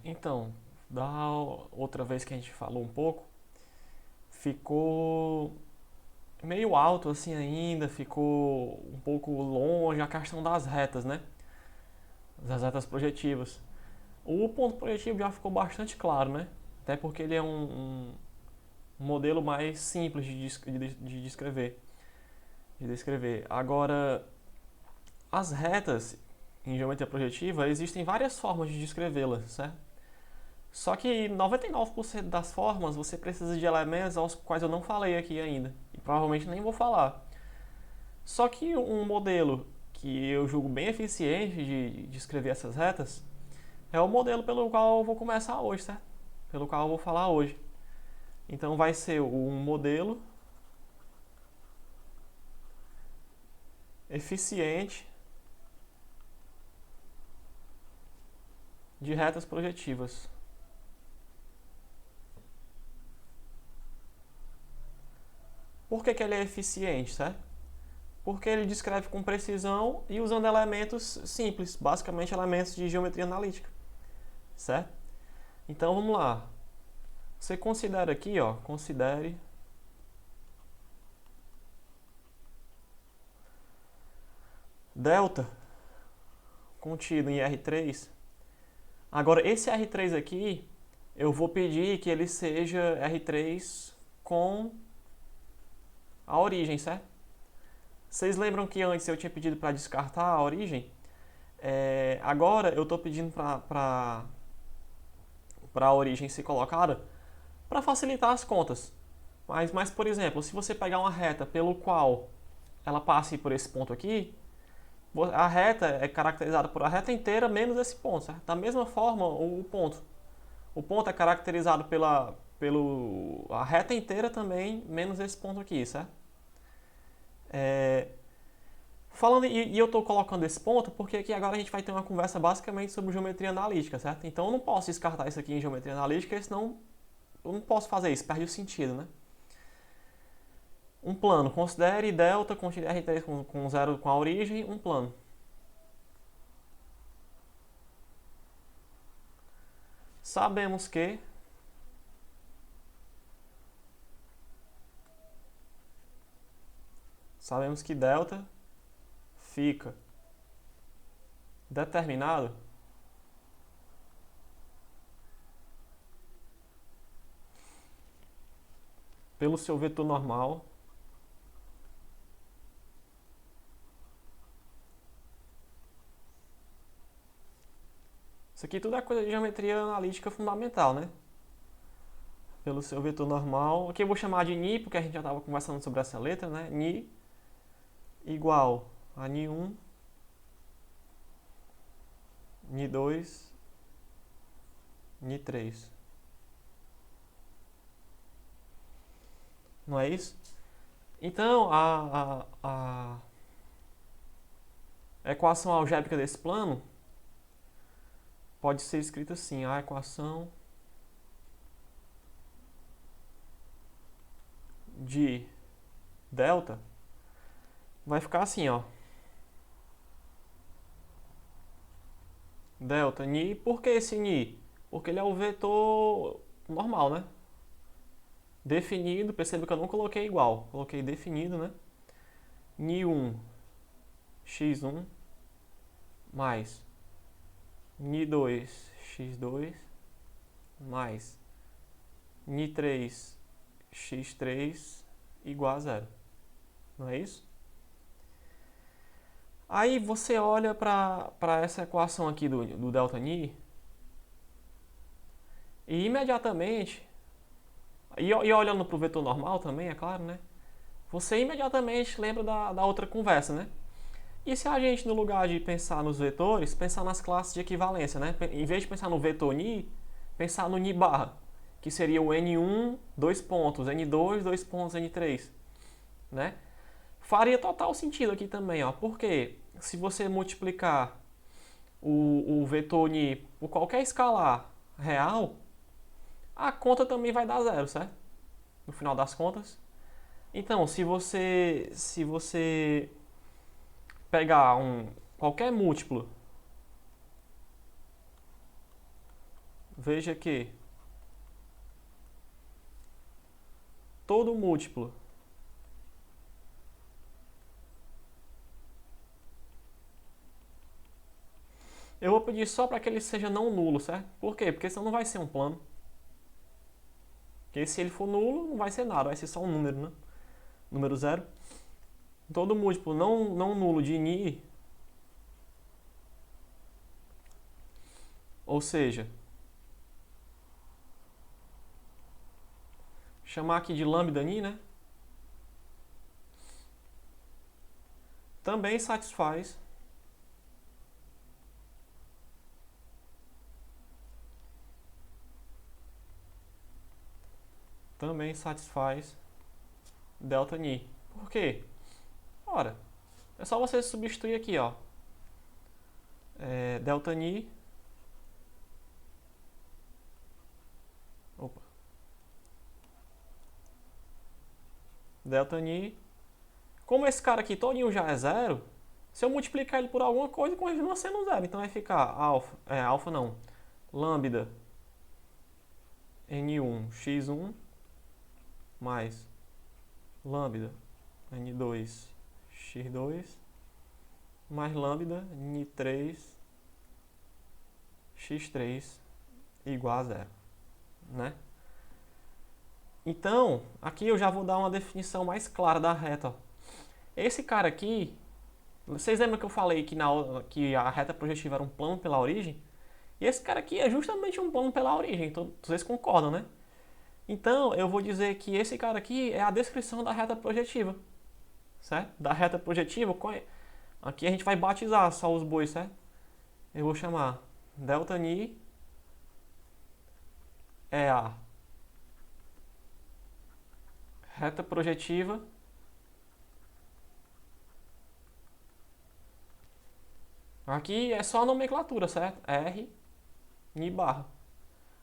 Então, da outra vez que a gente falou um pouco, ficou meio alto assim ainda, ficou um pouco longe a questão das retas, né? Das retas projetivas. O ponto projetivo já ficou bastante claro, né? Até porque ele é um modelo mais simples de descrever. De descrever. Agora, as retas em geometria projetiva existem várias formas de descrevê-las, certo? Só que 99% das formas você precisa de elementos aos quais eu não falei aqui ainda. E provavelmente nem vou falar. Só que um modelo que eu julgo bem eficiente de descrever essas retas é o modelo pelo qual eu vou começar hoje, certo? Pelo qual eu vou falar hoje. Então vai ser um modelo eficiente de retas projetivas. Por que ele é eficiente, certo? Porque ele descreve com precisão e usando elementos simples, basicamente elementos de geometria analítica, certo? Então vamos lá. Você considera aqui, ó, considere delta contido em R3. Agora esse R3 aqui, eu vou pedir que ele seja R3 com a origem, certo? Vocês lembram que antes eu tinha pedido para descartar a origem? Agora eu estou pedindo para a origem ser colocada para facilitar as contas. Mas, por exemplo, se você pegar uma reta pelo qual ela passe por esse ponto aqui, a reta é caracterizada por a reta inteira menos esse ponto, certo? Da mesma forma, o ponto. O ponto é caracterizado pelo a reta inteira também menos esse ponto aqui, certo? É, falando, e eu estou colocando esse ponto porque aqui agora a gente vai ter uma conversa basicamente sobre geometria analítica, certo? Então eu não posso descartar isso aqui em geometria analítica, senão eu não posso fazer isso, perde o sentido, né? Um plano, considere delta contido R3 com zero com a origem, um plano. Sabemos que delta fica determinado pelo seu vetor normal isso aqui tudo é coisa de geometria analítica fundamental, né? Pelo seu vetor normal. Aqui eu vou chamar de Ni, porque a gente já estava conversando sobre essa letra, né? Ni igual a Ni1, Ni2, Ni3. Não é isso? Então, a equação algébrica desse plano pode ser escrita assim: a equação de delta vai ficar assim, ó. Delta Ni, por que esse Ni? Porque ele é o vetor normal, né? Definido, perceba que eu não coloquei igual, coloquei definido, né? Ni1, x1, mais Ni2, x2, mais Ni3, x3, igual a zero. Não é isso? Aí você olha para essa equação aqui do delta Ni e imediatamente, e olhando para o vetor normal também, é claro, né? Você imediatamente lembra da outra conversa, né? E se a gente, no lugar de pensar nos vetores, pensar nas classes de equivalência, né? Em vez de pensar no vetor Ni, pensar no Ni barra, que seria o N1, dois pontos, N2, dois pontos, N3, né? Faria total sentido aqui também, ó. Porque se você multiplicar o vetor Ni por qualquer escalar real, a conta também vai dar zero, certo? No final das contas. Então, se você pegar qualquer múltiplo veja que todo múltiplo eu vou pedir só para que ele seja não nulo, certo? Por quê? Porque senão não vai ser um plano. Porque se ele for nulo, não vai ser nada, vai ser só um número, né? Número zero. Todo múltiplo não nulo de Ni, ou seja, chamar aqui de lambda Ni, né? Também satisfaz delta Ni. Por quê? Ora, é só você substituir aqui, ó. Delta Ni. Opa. Delta Ni. Como esse cara aqui todinho já é zero, se eu multiplicar ele por alguma coisa, continua sendo zero. Então vai ficar alfa não, lambda N1 x1 mais lambda N2 x2 mais lambda N3 x3 igual a zero, né? Então, aqui eu já vou dar uma definição mais clara da reta, ó. Esse cara aqui, vocês lembram que eu falei que a reta projetiva era um plano pela origem? E esse cara aqui é justamente um plano pela origem, vocês concordam, né? Então, eu vou dizer que esse cara aqui é a descrição da reta projetiva, certo? Da reta projetiva, aqui a gente vai batizar só os bois, certo? Eu vou chamar delta Ni é a reta projetiva aqui é só a nomenclatura, certo? R, Ni barra.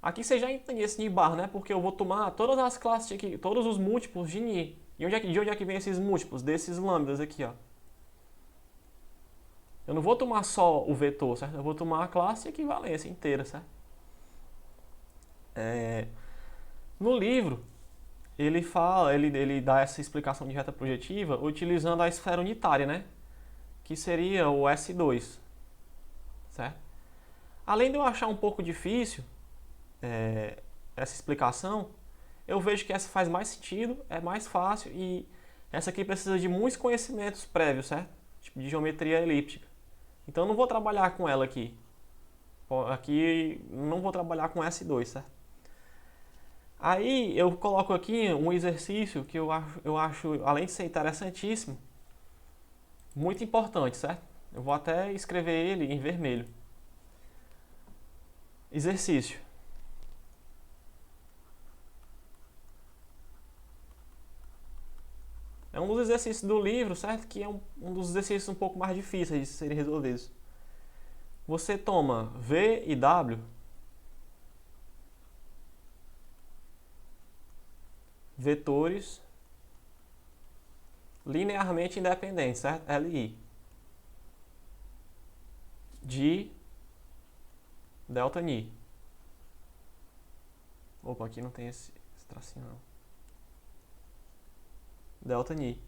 Aqui você já entende esse Ni barra, né? Porque eu vou tomar todas as classes aqui, todos os múltiplos de Ni. E de onde é que vem esses múltiplos? Desses lambdas aqui, ó. Eu não vou tomar só o vetor, certo? Eu vou tomar a classe e equivalência inteira, certo? No livro, ele dá essa explicação de reta projetiva utilizando a esfera unitária, né? Que seria o S2, certo? Além de eu achar um pouco difícil essa explicação, eu vejo que essa faz mais sentido, é mais fácil e essa aqui precisa de muitos conhecimentos prévios, certo? Tipo de geometria elíptica. Então eu não vou trabalhar com ela aqui. Aqui não vou trabalhar com S2, certo? Aí eu coloco aqui um exercício que eu acho, além de ser interessantíssimo, muito importante, certo? Eu vou até escrever ele em vermelho. Exercício. É um dos exercícios do livro, certo? Que é um dos exercícios um pouco mais difíceis de serem resolvidos. Você toma V e W vetores linearmente independentes, certo? LI de delta Ni. Opa, aqui não tem esse tracinho não. Delta Ni.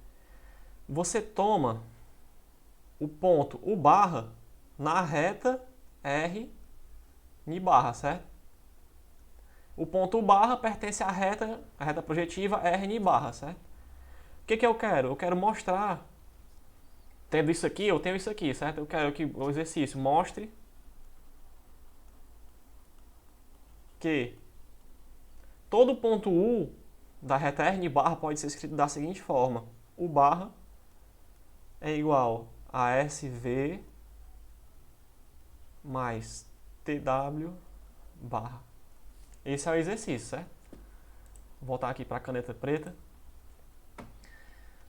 Você toma o ponto U barra na reta R Ni barra, certo? O ponto U barra pertence à reta projetiva R Ni barra, certo? O que eu quero? Eu quero mostrar, tendo isso aqui, eu tenho isso aqui, certo? Eu quero que o exercício mostre que todo ponto U da reta R Ni barra pode ser escrito da seguinte forma: U barra é igual a SV mais TW barra. Esse é o exercício, certo? Vou voltar aqui para a caneta preta.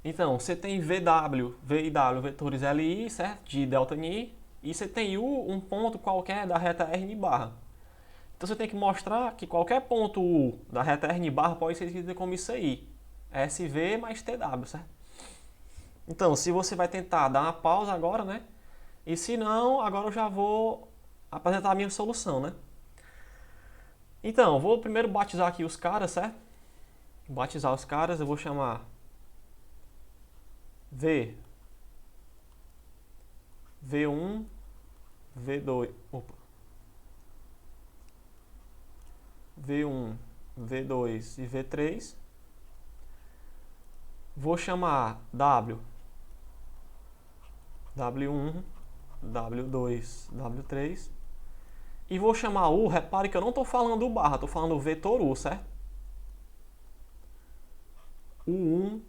Então, você tem VW, V e W vetores LI, certo? De delta Ni. E você tem U, um ponto qualquer da reta R Ni barra. Então você tem que mostrar que qualquer ponto U da reta R Ni barra pode ser escrito como isso aí. SV mais TW, certo? Então, se você vai tentar dar uma pausa agora, né? E se não, agora eu já vou apresentar a minha solução, né? Então, eu vou primeiro batizar aqui os caras, certo? Batizar os caras, eu vou chamar V, V1, V2, opa, V1, V2 e V3. Vou chamar W, W1, W2, W3. E vou chamar U, repare que eu não estou falando barra, estou falando vetor U, certo? U1,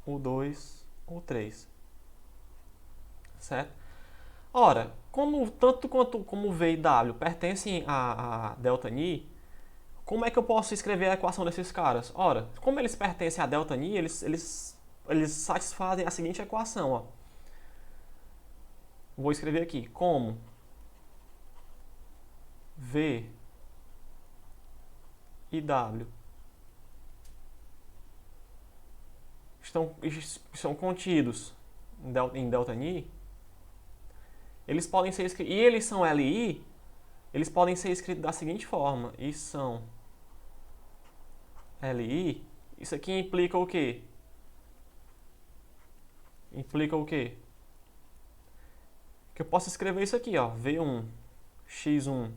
U2, U3. Certo? Ora, tanto quanto como V e W pertencem a ΔNi, como é que eu posso escrever a equação desses caras? Ora, como eles pertencem a ΔNi, eles satisfazem a seguinte equação. Ó. Vou escrever aqui, como V e W são contidos em ΔNi, eles podem ser escritos, e eles são LI, eles podem ser escritos da seguinte forma, e são LI, isso aqui implica o quê? Implica o quê? Que eu posso escrever isso aqui, ó, V1, X1,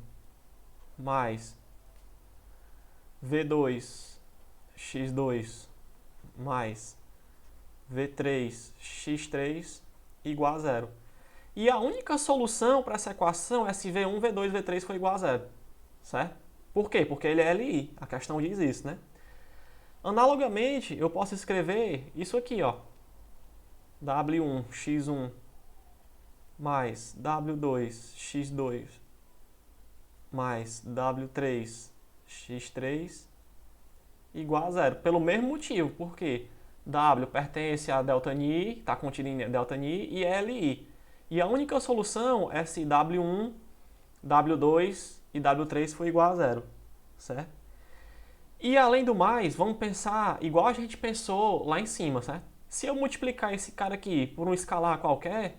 mais V2, X2, mais V3, X3, igual a zero. E a única solução para essa equação é se V1, V2, V3 for igual a zero. Certo? Por quê? Porque ele é LI. A questão diz isso, né? Analogamente, eu posso escrever isso aqui, ó. W1, X1, mais W2, X2, mais W3, X3, igual a zero. Pelo mesmo motivo, porque W pertence a ΔNi, está contido em ΔNi, e é LI. E a única solução é se W1, W2 e W3 for igual a zero, certo? E além do mais, vamos pensar igual a gente pensou lá em cima, certo? Se eu multiplicar esse cara aqui por um escalar qualquer,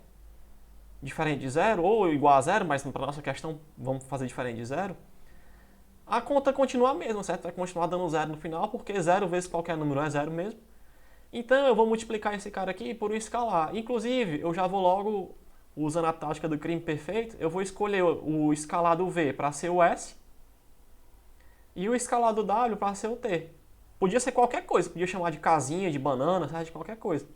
diferente de zero, ou igual a zero, mas para nossa questão vamos fazer diferente de zero, a conta continua a mesma, certo? Vai continuar dando zero no final, porque zero vezes qualquer número é zero mesmo. Então eu vou multiplicar esse cara aqui por um escalar. Inclusive, eu já vou logo, usando a tática do crime perfeito, eu vou escolher o escalar do V para ser o S e o escalar do W para ser o T. Podia ser qualquer coisa, podia chamar de casinha, de banana, sabe? De qualquer coisa.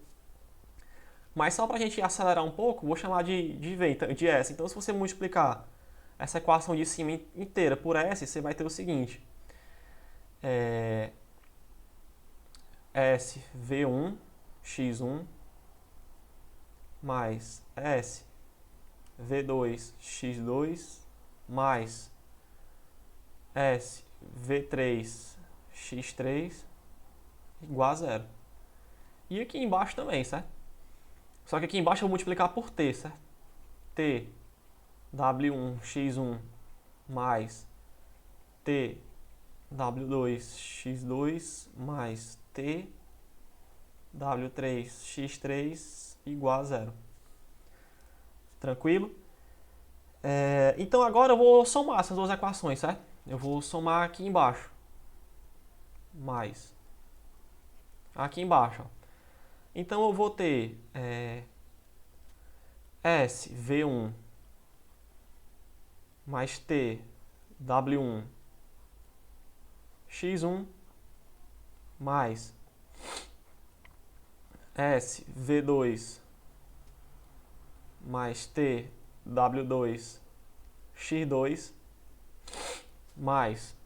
Mas só para a gente acelerar um pouco, vou chamar de V, de S. Então se você multiplicar essa equação de cima inteira por S, você vai ter o seguinte. S V1 X1 mais S V2 X2 mais S V3 X3 igual a zero. E aqui embaixo também, certo? Só que aqui embaixo eu vou multiplicar por T, certo? T W1 X1 mais T W2 X2 mais T W3 X3 igual a zero. Tranquilo? Então agora eu vou somar essas duas equações, certo? Eu vou somar aqui embaixo. Mais. Aqui embaixo. Ó. Então eu vou ter S V1 mais T W1 X1 mais S V2 mais T W2 X2 mais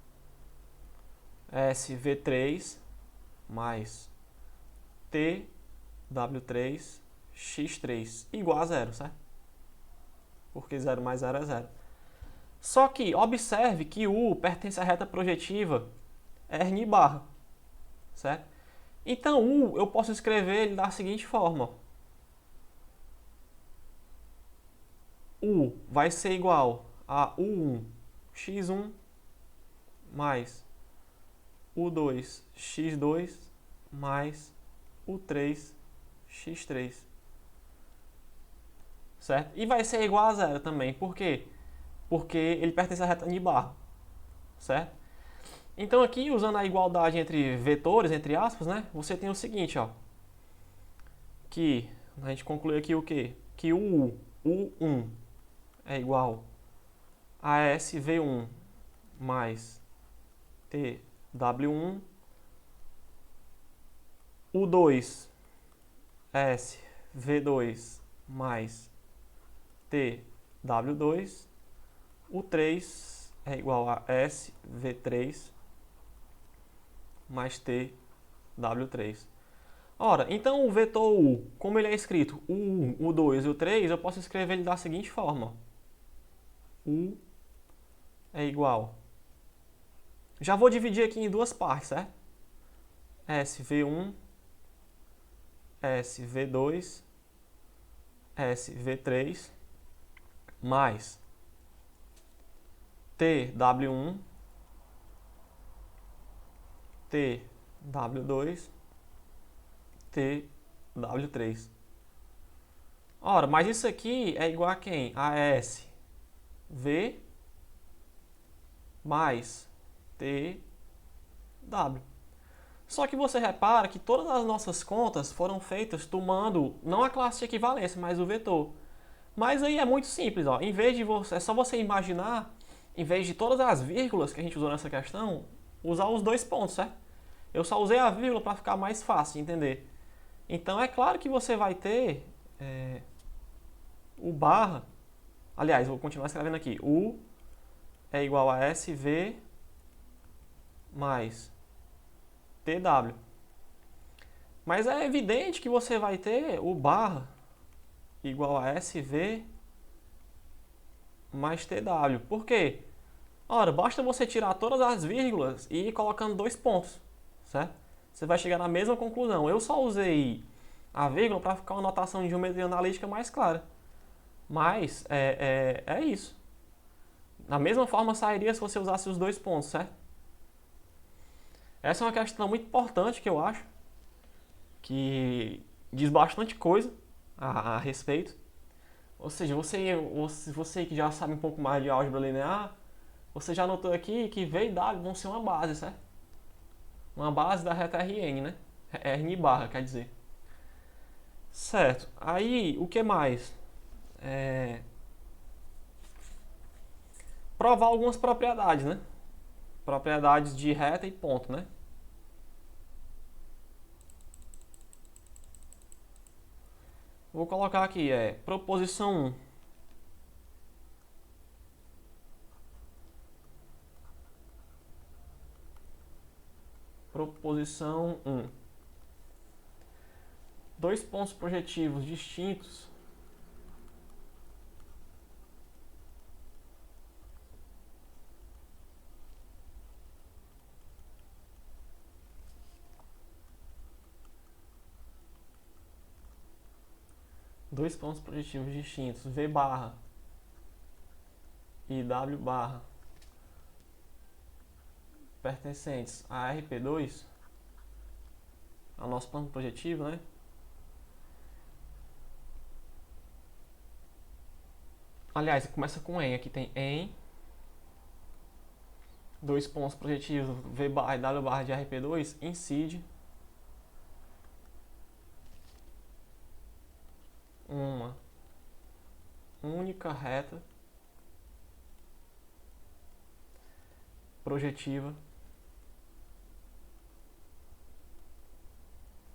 S V3 mais T W3 X3 igual a zero, certo? Porque 0 mais 0 é 0. Só que observe que U pertence à reta projetiva R barra, certo? Então U eu posso escrever ele da seguinte forma. U vai ser igual a U1 X1 mais U2 X2 mais U3 X3. Certo? E vai ser igual a zero também. Por quê? Porque ele pertence à reta de barra. certo? Então aqui, usando a igualdade entre vetores, entre aspas, né, você tem o seguinte, ó, que a gente conclui aqui o quê? Que o U1 é igual a SV1 mais TW1, U2 SV2 mais TW2, U3 é igual a SV3 mais TW3. Ora, então o vetor U, como ele é escrito U1, U2 e U3, eu posso escrever ele da seguinte forma. U é igual. Já vou dividir aqui em duas partes, certo? SV1, SV2, SV3, mais TW1, TW2, TW3. Ora, mas isso aqui é igual a quem? A SV mais TW. Só que você repara que todas as nossas contas foram feitas tomando não a classe de equivalência, mas o vetor. Mas aí é muito simples, ó. Em vez de você, é só você imaginar, em vez de todas as vírgulas que a gente usou nessa questão, usar os dois pontos, certo? Eu só usei a vírgula para ficar mais fácil de entender. Então é claro que você vai ter o barra. Aliás, vou continuar escrevendo aqui. U é igual a SV mais TW. Mas é evidente que você vai ter o barra igual a SV mais TW. Por quê? Ora, basta você tirar todas as vírgulas e ir colocando dois pontos, certo? Você vai chegar na mesma conclusão. Eu só usei a vírgula para ficar uma notação de geometria analítica mais clara. Mas é isso. Da mesma forma sairia se você usasse os dois pontos, certo? Essa é uma questão muito importante que eu acho, que diz bastante coisa a respeito. Ou seja, você que já sabe um pouco mais de álgebra linear, você já notou aqui que V e W vão ser uma base, certo? Uma base da reta Rn, né? Rn barra, quer dizer. Certo. Aí, o que mais? Provar algumas propriedades, né? Propriedades de reta e ponto, né? Vou colocar aqui, proposição 1. Proposição 1. Dois pontos projetivos distintos V barra e W barra pertencentes a RP2, ao nosso plano projetivo, né? Aliás, começa com em, aqui tem em, dois pontos projetivos V barra e W barra de RP2, incide uma única reta projetiva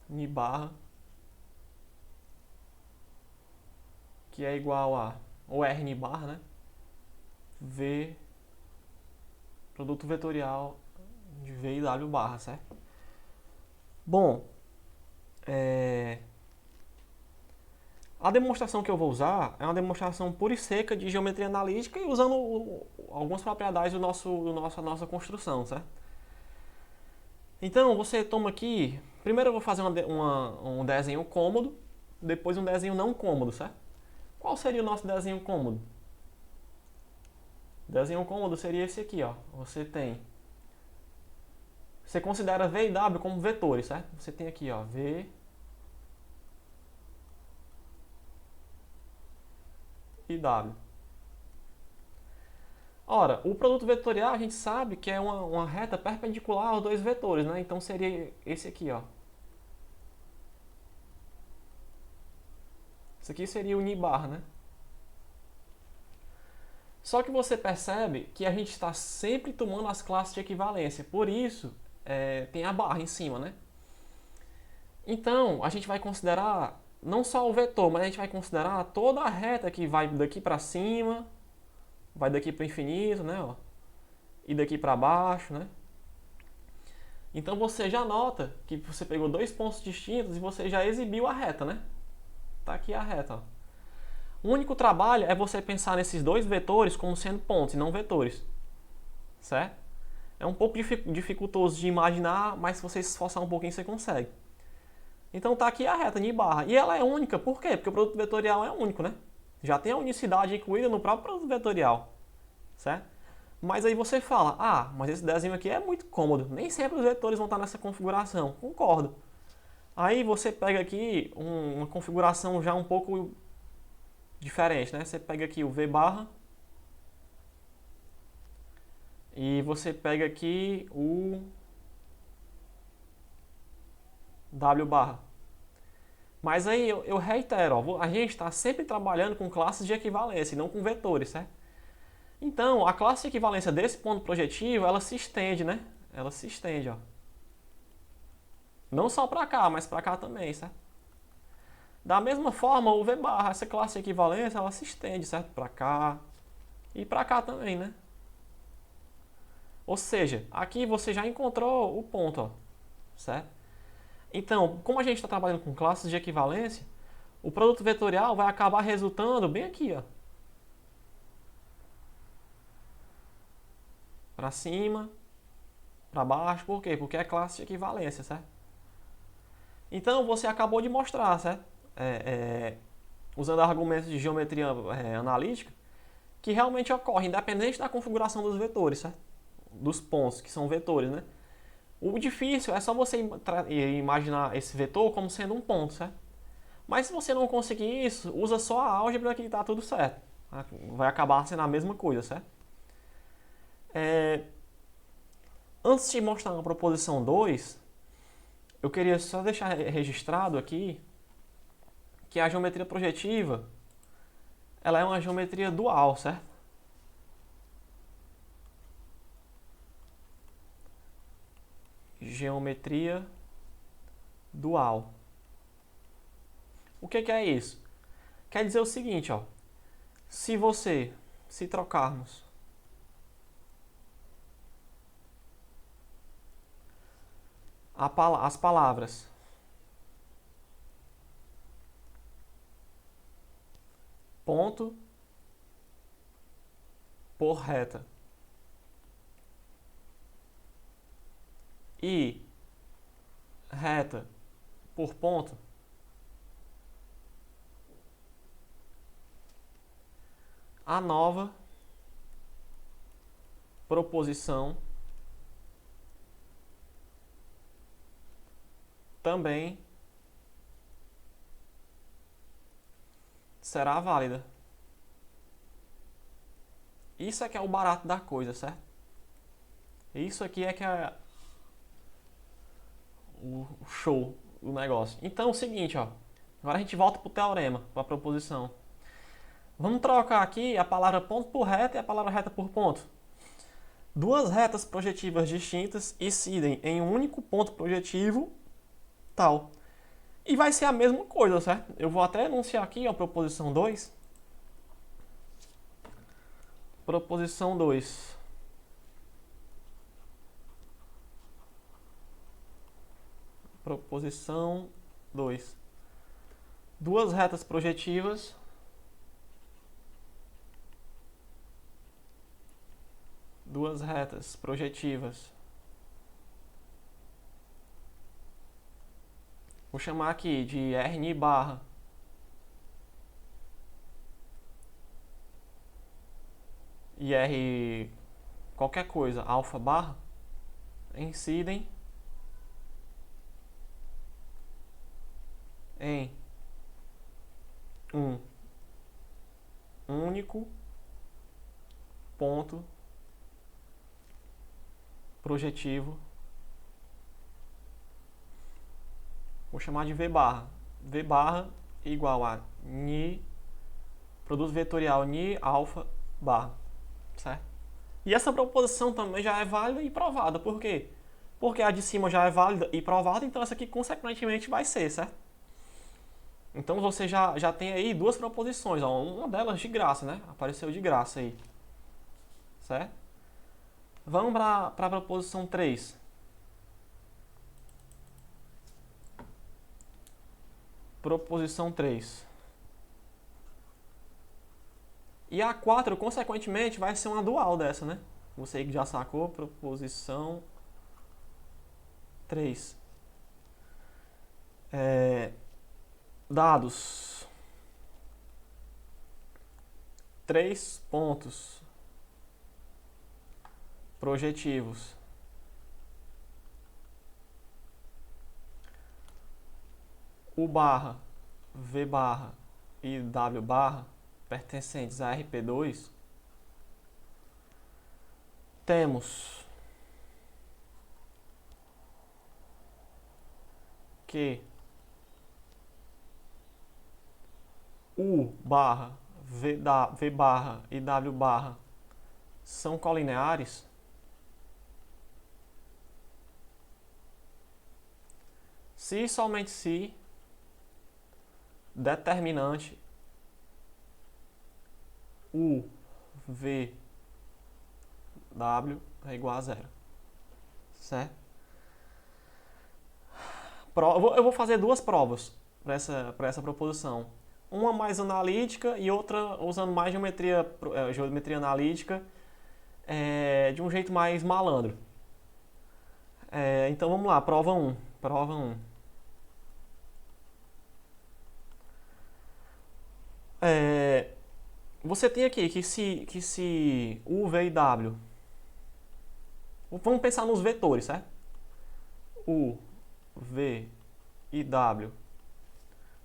Ni barra, que é igual a, ou Rn barra, né? V, produto vetorial de V e W barra, certo? Bom, a demonstração que eu vou usar é uma demonstração pura e seca de geometria analítica e usando algumas propriedades da nossa construção, certo? Então, você toma aqui... Primeiro eu vou fazer um desenho cômodo, depois um desenho não cômodo, certo? Qual seria o nosso desenho cômodo? O desenho cômodo seria esse aqui, ó. Você considera V e W como vetores, certo? Você tem aqui, ó, V e W. Ora, o produto vetorial a gente sabe que é uma reta perpendicular aos dois vetores, né? Então seria esse aqui, ó. Isso aqui seria o ni barra, né? Só que você percebe que a gente está sempre tomando as classes de equivalência. Por isso, tem a barra em cima, né? Então, a gente vai considerar não só o vetor, mas a gente vai considerar toda a reta que vai daqui para cima, vai daqui para o infinito, né? Ó, e daqui para baixo, né? Então você já nota que você pegou dois pontos distintos e você já exibiu a reta, né? Tá aqui a reta, ó. O único trabalho é você pensar nesses dois vetores como sendo pontos e não vetores, certo? É um pouco dificultoso de imaginar, mas se você se esforçar um pouquinho você consegue. Então tá aqui a reta de barra. E ela é única, por quê? Porque o produto vetorial é único, né? Já tem a unicidade incluída no próprio produto vetorial, certo? Mas aí você fala, ah, mas esse desenho aqui é muito cômodo. Nem sempre os vetores vão estar nessa configuração. Concordo. Aí você pega aqui uma configuração já um pouco diferente, né? Você pega aqui o V barra e você pega aqui o W barra. Mas aí eu reitero, ó, a gente está sempre trabalhando com classes de equivalência e não com vetores, certo? Então, a classe de equivalência desse ponto projetivo, ela se estende, né? Ela se estende, ó. Não só para cá, mas para cá também, certo? Da mesma forma, o V barra, essa classe de equivalência, ela se estende, certo? Para cá e para cá também, né? Ou seja, aqui você já encontrou o ponto, ó, certo? Então, como a gente está trabalhando com classes de equivalência, o produto vetorial vai acabar resultando bem aqui, ó. Para cima, para baixo, por quê? Porque é classe de equivalência, certo? Então, você acabou de mostrar, certo? Usando argumentos de geometria analítica, que realmente ocorre, independente da configuração dos vetores, certo? Dos pontos, que são vetores, né? O difícil é só você imaginar esse vetor como sendo um ponto, certo? Mas se você não conseguir isso, usa só a álgebra que está tudo certo. Vai acabar sendo a mesma coisa, certo? Antes de mostrar uma proposição 2, eu queria só deixar registrado aqui que a geometria projetiva ela é uma geometria dual, certo? Geometria dual. O que é isso? Quer dizer o seguinte, ó. Se trocarmos as palavras ponto por reta e reta por ponto, a nova proposição também será válida. Isso é que é o barato da coisa, certo? Isso aqui é que é o show do negócio. Então é o seguinte, ó. Agora a gente volta pro teorema, para a proposição. Vamos trocar aqui a palavra ponto por reta e a palavra reta por ponto. Duas retas projetivas distintas incidem em um único ponto projetivo tal. E vai ser a mesma coisa, certo? Eu vou até enunciar aqui a proposição 2. Proposição 2. Proposição 2. Duas retas projetivas vou chamar aqui de Rn barra e R qualquer coisa, alfa barra, incidem em um único ponto projetivo, vou chamar de V barra. V barra igual a ni, produto vetorial ni alfa barra, certo? E essa proposição também já é válida e provada. Por quê? Porque a de cima já é válida e provada, então essa aqui consequentemente vai ser, certo? Então você já tem aí duas proposições, ó, uma delas de graça, né? Apareceu de graça aí, certo? Vamos para a proposição 3. Proposição 3. E a 4, consequentemente, vai ser uma dual dessa, né? Você que já sacou, proposição 3. Dados. 3 pontos projetivos. U barra, V barra e W barra pertencentes a RP2, temos que U barra, V barra e W barra são colineares se e somente se determinante U, V, W é igual a zero, certo? Eu vou fazer duas provas para essa proposição. Uma mais analítica e outra usando mais geometria analítica de um jeito mais malandro. Então vamos lá, prova 1. Prova 1. Você tem aqui que se U, V e W... Vamos pensar nos vetores, certo? U, V e W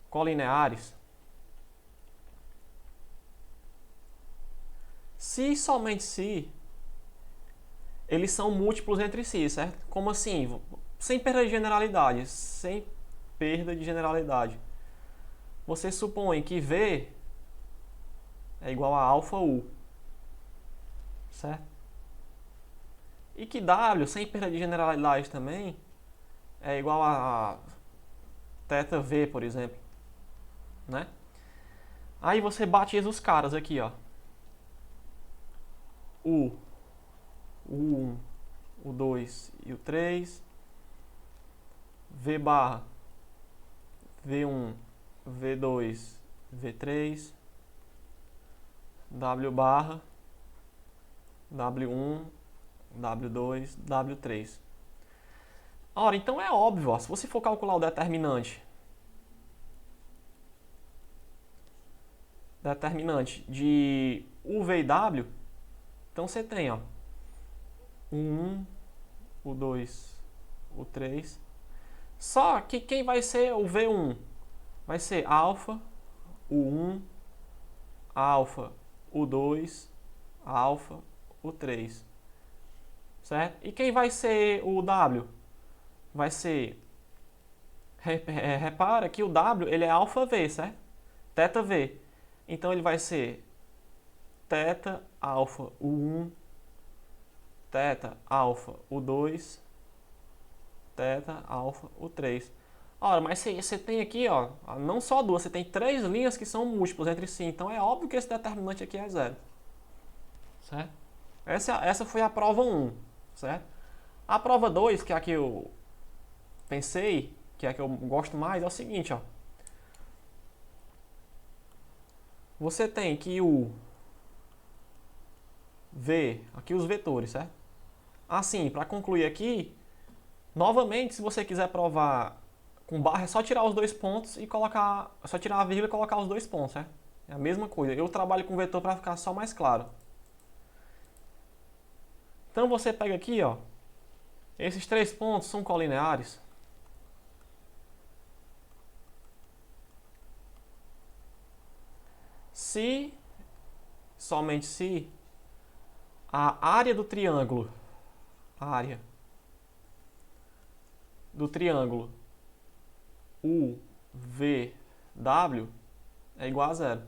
colineares. Se e somente se eles são múltiplos entre si, certo? Como assim? Sem perda de generalidade. Sem perda de generalidade. Você supõe que V é igual a alfa U, certo? E que W, sem perda de generalidade também, é igual a θ V, por exemplo, né? Aí você batiza os caras aqui, ó. O 1, o 2 e o 3. V barra, V1, V2, V3. W barra, W1, W2, W3. Ora, então é óbvio, ó, se você for calcular o determinante de U, V e W, então você tem, ó, o 1, o 2, o 3. Só que quem vai ser o V1? Vai ser alfa, o 1, alfa, o 2, alfa, o 3. Certo? E quem vai ser o W? Vai ser... repara que o W ele é alfa V, certo? Θ V. Então ele vai ser θ alfa U1, θ alfa U2, θ alfa U3. Ora, mas você tem aqui, ó, não só duas, você tem três linhas que são múltiplas entre si. Então é óbvio que esse determinante aqui é zero. Certo? Essa foi a prova 1, certo? A prova 2, que é a que eu pensei, que é a que eu gosto mais, é o seguinte, ó. Você tem que o V, aqui os vetores, certo? Assim, para concluir aqui, novamente, se você quiser provar com barra, é só tirar os dois pontos e colocar, é só tirar a vírgula e colocar os dois pontos, certo? É a mesma coisa. Eu trabalho com vetor para ficar só mais claro. Então você pega aqui, ó, esses três pontos são colineares. Se, somente se, a área do triângulo, a área do triângulo UVW é igual a zero.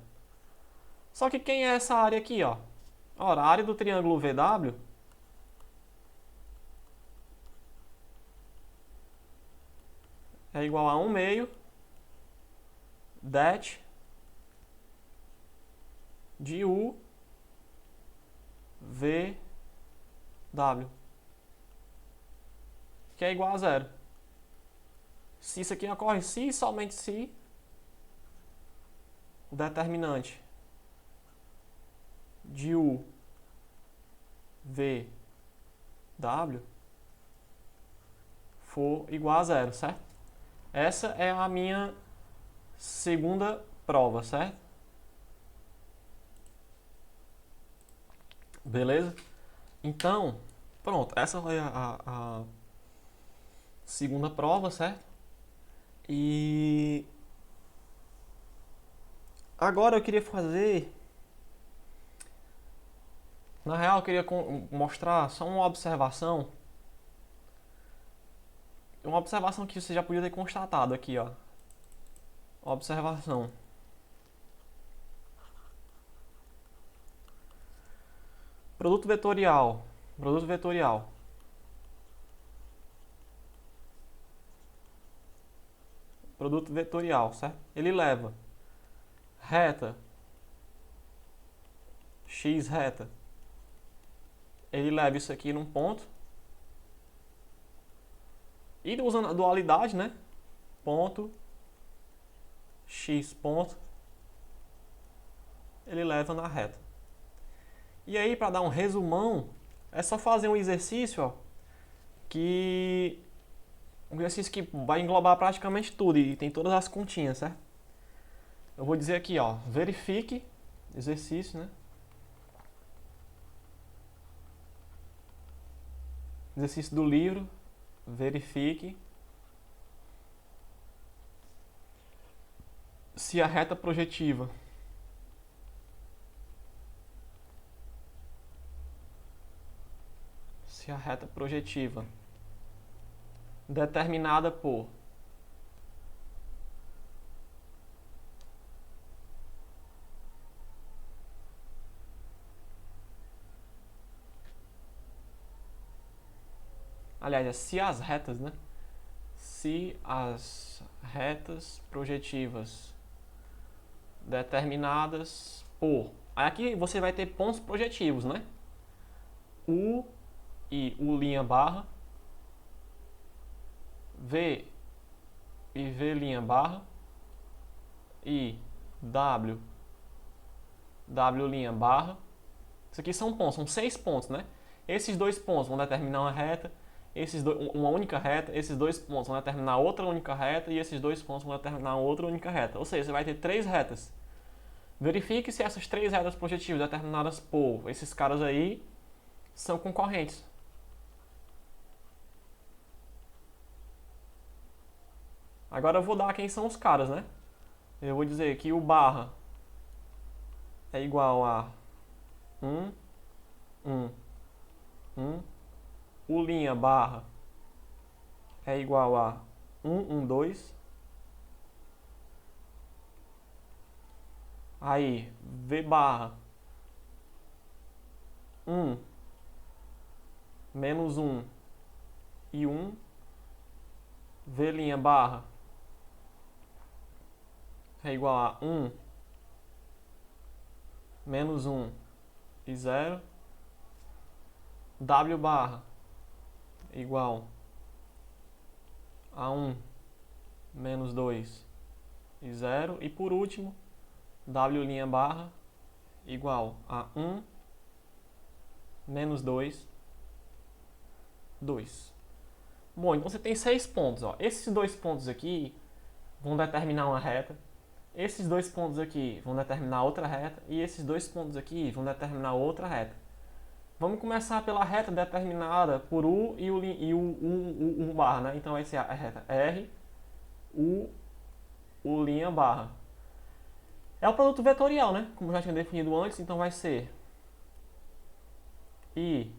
Só que quem é essa área aqui, ó? Ora, a área do triângulo VW é igual a 1 meio det de UVW, que é igual a zero. Se isso aqui ocorre, se e somente se o determinante de UVW for igual a zero, certo? Essa é a minha segunda prova, certo? Beleza? Então, pronto, essa foi a segunda prova, certo? E agora eu queria fazer... Na real, eu queria mostrar só uma observação. Uma observação que você já podia ter constatado aqui, ó. Observação. Produto vetorial. Produto vetorial. Produto vetorial, certo? Ele leva reta, x reta. Ele leva isso aqui num ponto. E usando a dualidade, né? Ponto, x ponto. Ele leva na reta. E aí, para dar um resumão, é só fazer um exercício, ó, um exercício que vai englobar praticamente tudo e tem todas as continhas, certo? Eu vou dizer aqui, ó, verifique, exercício, né? Exercício do livro, verifique se a reta projetiva determinada por aliás, se as retas, né? Se as retas projetivas determinadas por... Aqui você vai ter pontos projetivos, né? U e U' barra, V e V' e W, W' barra. Isso aqui são pontos, são 6 pontos, né? Esses dois pontos vão determinar uma reta, uma única reta, esses dois pontos vão determinar outra única reta e esses dois pontos vão determinar outra única reta. Ou seja, você vai ter 3 retas. Verifique se essas 3 retas projetivas determinadas por esses caras aí são concorrentes. Agora eu vou dar quem são os caras, né? Eu vou dizer que o barra é igual a 1, 1, 1. O linha barra é igual a 1, 1, 2. Aí, V barra 1, menos 1 e 1. V' barra é igual a 1, menos 1 e 0. W barra igual a 1, menos 2 e 0. E por último, W' barra igual a 1, menos 2, 2. Bom, então você tem 6 pontos. Ó. Esses 2 pontos aqui vão determinar uma reta. Esses 2 pontos aqui vão determinar outra reta. E esses 2 pontos aqui vão determinar outra reta. Vamos começar pela reta determinada por U e U barra, né? Então vai ser a reta R, U barra. É o produto vetorial, né? Como já tinha definido antes, então vai ser I,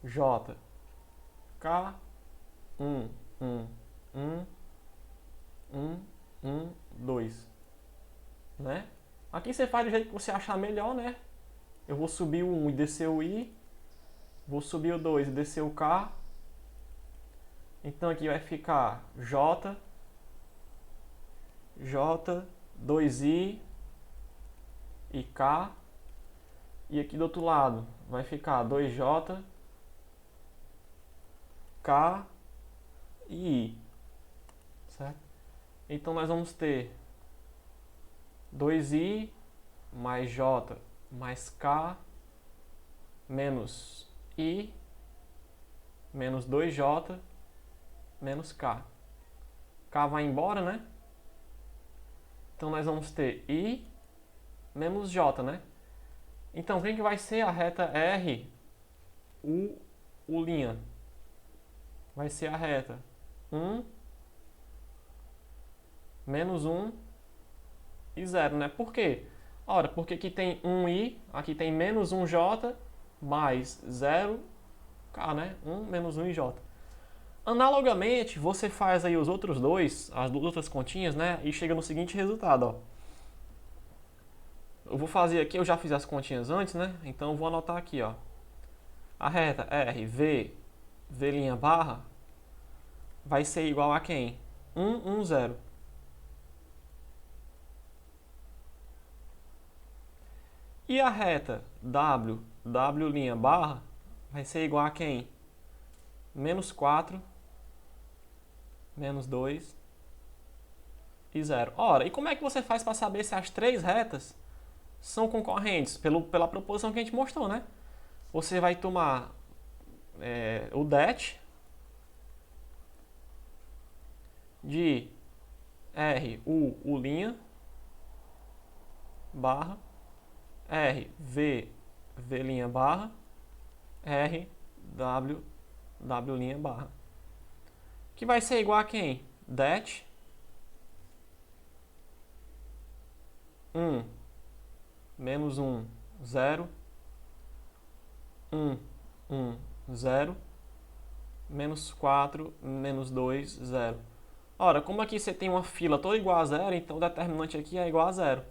J, K, 1, 1, 1, 1, 1, 2. Né? Aqui você faz do jeito que você achar melhor, né? Eu vou subir o 1 e descer o I. Vou subir o 2 e descer o K. Então aqui vai ficar J, 2I e K. E aqui do outro lado vai ficar 2J, K e I. Certo? Então nós vamos ter 2I mais J mais K menos I menos 2J menos K. K vai embora, né? Então nós vamos ter I menos J, né? Então quem que vai ser a reta R, U'? Vai ser a reta 1, menos 1 e 0, né? Por quê? Ora, porque aqui tem 1i, aqui tem menos 1j, mais 0k, né? 1 menos 1j. Analogamente, você faz aí os outros dois, as duas outras continhas, né? E chega no seguinte resultado, ó. Eu vou fazer aqui, eu já fiz as continhas antes, né? Então eu vou anotar aqui, ó. A reta R, V, V' barra, vai ser igual a quem? 1, 1, 0. E a reta W, W' barra, vai ser igual a quem? Menos 4, menos 2 e 0. Ora, e como é que você faz para saber se as três retas são concorrentes? Pela proposição que a gente mostrou, né? Você vai tomar o det de R, U' barra, R, V, V' barra, R, W, W' barra. Que vai ser igual a quem? Det 1, menos 1, 0, 1, 1, 0, menos 4, menos 2, 0. Ora, como aqui você tem uma fila toda igual a 0, então o determinante aqui é igual a 0.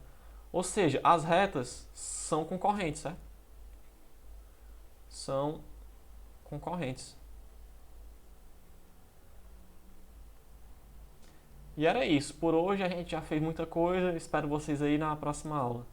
Ou seja, as retas são concorrentes, certo? São concorrentes. E era isso. Por hoje a gente já fez muita coisa. Espero vocês aí na próxima aula.